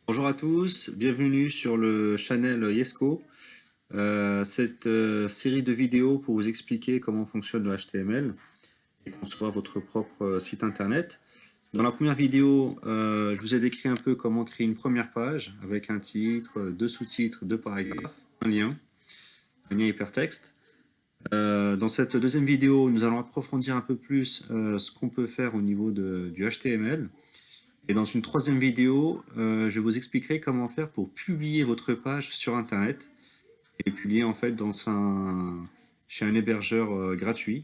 Bonjour à tous, bienvenue sur le channel Yesco. Cette série de vidéos pour vous expliquer comment fonctionne le HTML et construire votre propre site internet. Dans la première vidéo, je vous ai décrit un peu comment créer une première page avec un titre, deux sous-titres, deux paragraphes, un lien hypertexte. Dans cette deuxième vidéo, nous allons approfondir un peu plus ce qu'on peut faire au niveau du HTML. Et dans une troisième vidéo, je vous expliquerai comment faire pour publier votre page sur Internet et publier en fait chez un hébergeur gratuit.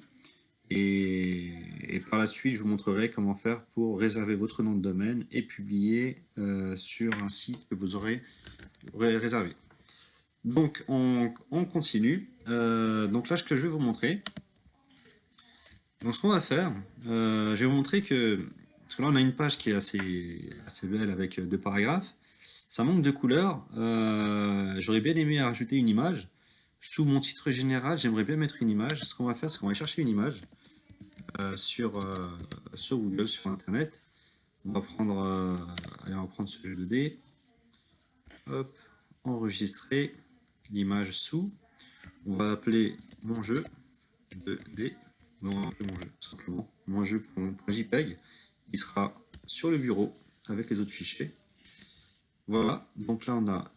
Et par la suite, je vous montrerai comment faire pour réserver votre nom de domaine et publier sur un site que vous aurez réservé. Donc, on continue. Donc là, ce que je vais vous montrer, donc ce qu'on va faire, je vais vous montrer que, parce que là on a une page qui est assez belle avec deux paragraphes, ça manque de couleurs, j'aurais bien aimé rajouter une image, sous mon titre général j'aimerais bien mettre une image, ce qu'on va faire c'est qu'on va chercher une image sur Google, sur internet, on va prendre, allez, on va prendre ce jeu de dés, hop, enregistrer l'image sous, on va appeler mon jeu de dés, non, on va appeler mon jeu, tout simplement, mon jeu.jpg, il sera sur le bureau avec les autres fichiers. Voilà, donc là on a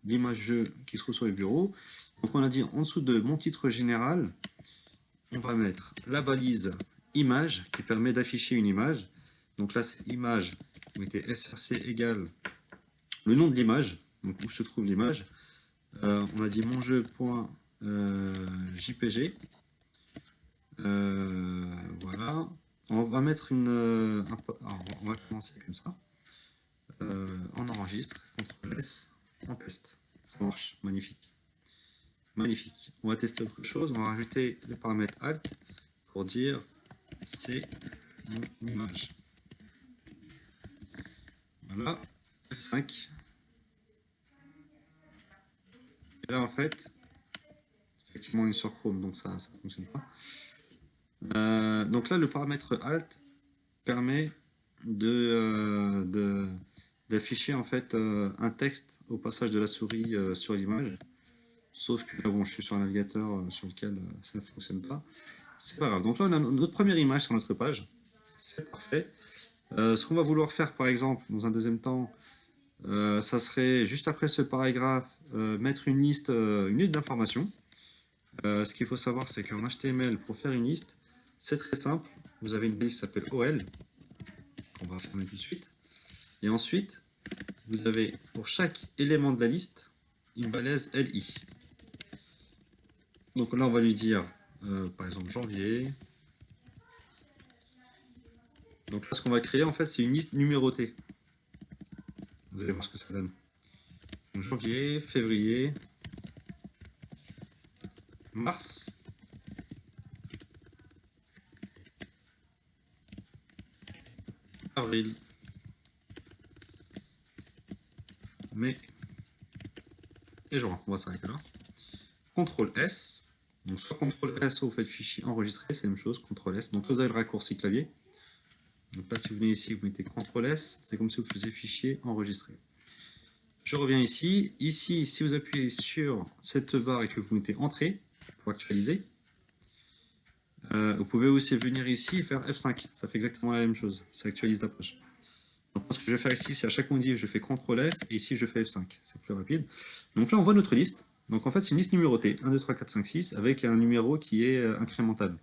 l'image jeu qui se trouve sur le bureau. Donc on a dit en dessous de mon titre général, on va mettre la balise image qui permet d'afficher une image. Donc là c'est image, vous mettez src égale le nom de l'image, donc où se trouve l'image. On a dit mon jeu.jpg. Voilà. On va mettre alors, on va commencer comme ça. On enregistre, CTRL S, on teste. Ça marche, magnifique. Magnifique. On va tester autre chose. On va rajouter le paramètre Alt pour dire c'est mon image. Voilà. F5. Et là, en fait, effectivement, on est sur Chrome, donc ça ne fonctionne pas. Donc là, le paramètre Alt permet d'afficher en fait un texte au passage de la souris sur l'image. Sauf que là, bon, je suis sur un navigateur sur lequel ça ne fonctionne pas. C'est pas grave. Donc là, on a notre première image sur notre page. C'est parfait. Ce qu'on va vouloir faire, par exemple, dans un deuxième temps, ça serait juste après ce paragraphe, mettre une liste d'informations. Ce qu'il faut savoir, c'est qu'en HTML, pour faire une liste, c'est très simple. Vous avez une liste qui s'appelle OL, qu'on va fermer tout de suite. Et ensuite, vous avez pour chaque élément de la liste une balise LI. Donc là, on va lui dire, par exemple, janvier. Donc là, ce qu'on va créer, en fait, c'est une liste numérotée. Vous allez voir ce que ça donne. Donc, janvier, février, mars, avril, mai et juin. On va s'arrêter là. CTRL S. Donc soit CTRL S, soit vous faites fichier enregistré, c'est la même chose, CTRL S. Donc là, vous avez le raccourci clavier. Donc là, si vous venez ici, vous mettez CTRL S, c'est comme si vous faisiez fichier enregistré. Je reviens ici. Ici, si vous appuyez sur cette barre et que vous mettez Entrée pour actualiser, vous pouvez aussi venir ici et faire F5. Ça fait exactement la même chose. Ça actualise la page. Donc, ce que je vais faire ici, c'est à chaque modif, je fais CTRL S et ici, je fais F5. C'est plus rapide. Donc là, on voit notre liste. Donc en fait, c'est une liste numérotée 1, 2, 3, 4, 5, 6 avec un numéro qui est incrémentable.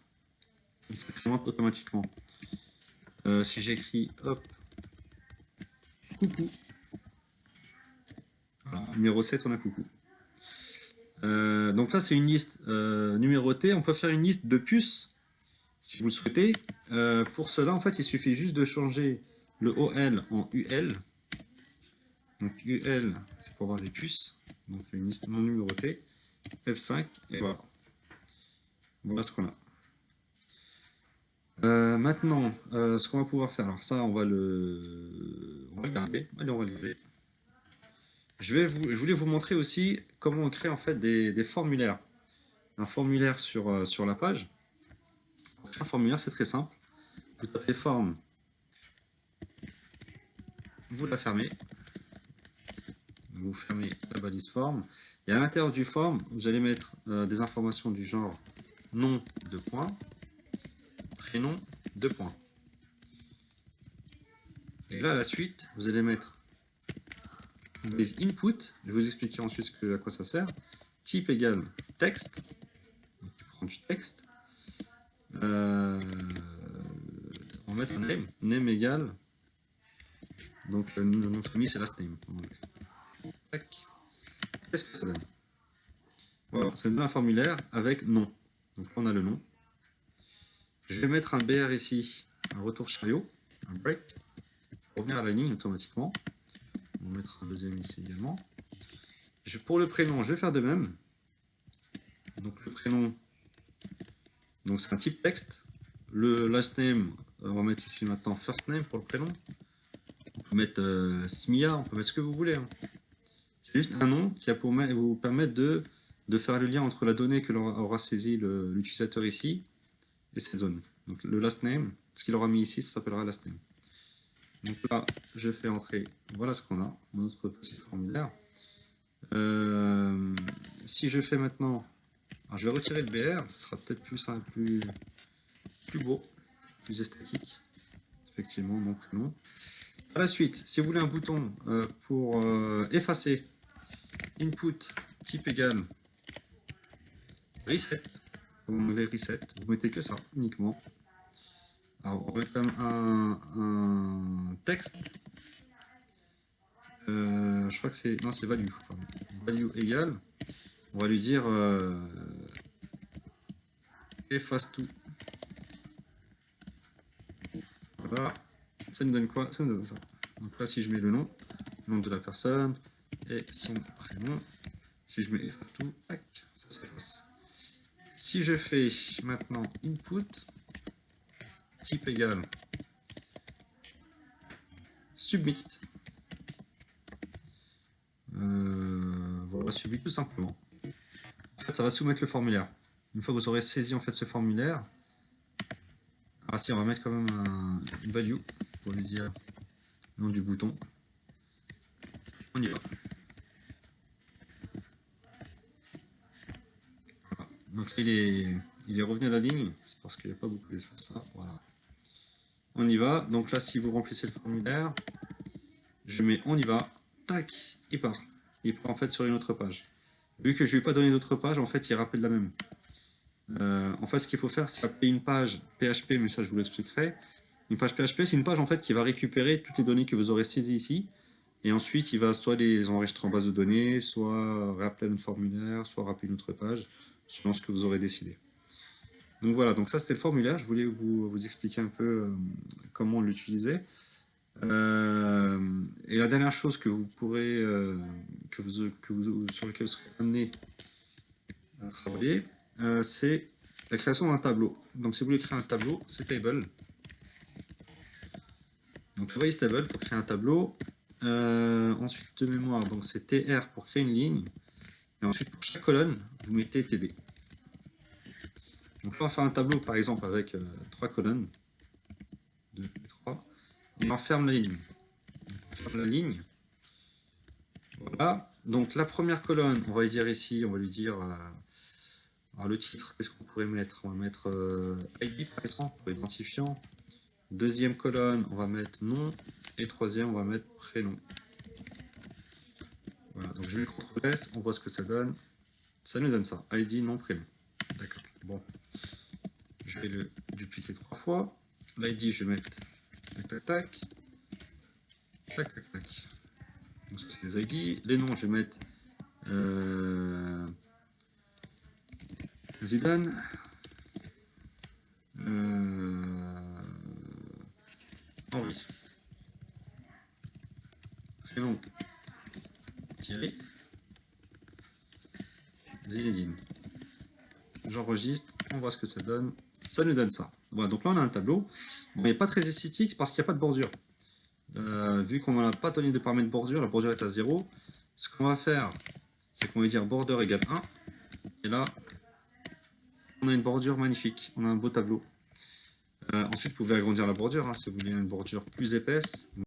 Il s'incrémente automatiquement. Si j'écris hop, coucou. Voilà, numéro 7, on a coucou. Donc là, c'est une liste numérotée. On peut faire une liste de puces si vous le souhaitez. Pour cela, en fait, il suffit juste de changer le OL en UL. Donc UL, c'est pour avoir des puces. Donc une liste non numérotée. F5, et voilà. Voilà ce qu'on a. Maintenant, ce qu'on va pouvoir faire, alors ça, on va le garder. Allez, on va le garder. Je voulais vous montrer aussi comment on crée en fait des formulaires. Un formulaire sur la page. Un formulaire, c'est très simple. Vous tapez forme vous la fermez. Vous fermez la balise forme. Et à l'intérieur du forme, vous allez mettre des informations du genre nom, deux points, prénom, deux points. Et là, à la suite, vous allez mettre des inputs. Je vais vous expliquer ensuite à quoi ça sert. Type égale texte. Donc, il prend du texte. On va mettre un name. Name égale. Donc, le nom de famille, c'est last name. Qu'est-ce que ça donne? Voilà, ça donne un formulaire avec nom. Donc là, on a le nom. Je vais mettre un BR ici, un retour chariot, un break, pour revenir à la ligne automatiquement. On va mettre un deuxième ici également. Pour le prénom, je vais faire de même. Donc le prénom, donc c'est un type texte. Le last name, on va mettre ici maintenant first name pour le prénom. On peut mettre SMIA, on peut mettre ce que vous voulez. Hein. C'est juste un nom qui va vous permettre de faire le lien entre la donnée que aura saisi l'utilisateur ici et cette zone. Donc le last name, ce qu'il aura mis ici, ça s'appellera last name. Donc là, je fais entrer, voilà ce qu'on a, notre petit formulaire. Si je fais maintenant, alors je vais retirer le BR, ça sera peut-être plus simple, plus beau, plus esthétique. Effectivement, mon prénom. À la suite, si vous voulez un bouton pour effacer, input type égal reset, comme onglet reset, vous mettez que ça uniquement. Alors, on va quand même un texte. Je crois que c'est. Non, c'est value. Pardon. Value égale. On va lui dire efface tout. Voilà. Ça nous donne quoi? Ça nous donne ça. Donc là, si je mets le nom de la personne et son prénom, si je mets efface tout, tac, ça s'efface. Si je fais maintenant input, type égal submit. Voilà, submit tout simplement. En fait, ça va soumettre le formulaire. Une fois que vous aurez saisi en fait ce formulaire, ah si, on va mettre quand même une value pour lui dire le nom du bouton. On y va. Voilà. Donc il est revenu à la ligne, c'est parce qu'il n'y a pas beaucoup d'espace là. Voilà. On y va. Donc là, si vous remplissez le formulaire, je mets on y va, tac, il part. Il part en fait sur une autre page. Vu que je ne lui ai pas donné d'autre page, en fait, il rappelle la même. En fait, ce qu'il faut faire, c'est appeler une page PHP, mais ça, je vous l'expliquerai. Une page PHP, c'est une page en fait qui va récupérer toutes les données que vous aurez saisies ici, et ensuite, il va soit les enregistrer en base de données, soit rappeler un formulaire, soit rappeler une autre page, selon ce que vous aurez décidé. Donc voilà, donc ça c'était le formulaire. Je voulais vous expliquer un peu comment l'utiliser. Et la dernière chose que vous pourrez, sur laquelle vous serez amené à travailler, c'est la création d'un tableau. Donc si vous voulez créer un tableau, c'est table. Donc le voice table pour créer un tableau. Ensuite de mémoire, donc c'est TR pour créer une ligne. Et ensuite pour chaque colonne, vous mettez TD. Donc là on va faire un tableau par exemple avec 3 colonnes. 2 et 3. Et on ferme la ligne. On ferme la ligne. Voilà. Donc la première colonne, on va lui dire ici, on va lui dire alors le titre, qu'est-ce qu'on pourrait mettre? On va mettre ID par exemple pour identifiant. Deuxième colonne, on va mettre nom. Et troisième, on va mettre prénom. Voilà, donc je mets CTRL S, on voit ce que ça donne. Ça nous donne ça, ID, nom, prénom. D'accord, bon. Je vais le dupliquer 3 fois. L'ID, je vais mettre tac, tac, tac. Tac, tac, tac. Donc ça, c'est les ID. Les noms, je vais mettre Zidane. Henri. Prénom Thierry. Zinedine. J'enregistre, on voit ce que ça donne. Ça nous donne ça. Voilà, donc là on a un tableau. Bon, il n'est pas très esthétique parce qu'il n'y a pas de bordure. Vu qu'on n'a pas donné de paramètre bordure, la bordure est à 0. Ce qu'on va faire, c'est qu'on va dire border égale 1. Et là, on a une bordure magnifique. On a un beau tableau. Ensuite, vous pouvez agrandir la bordure. Hein, si vous voulez une bordure plus épaisse.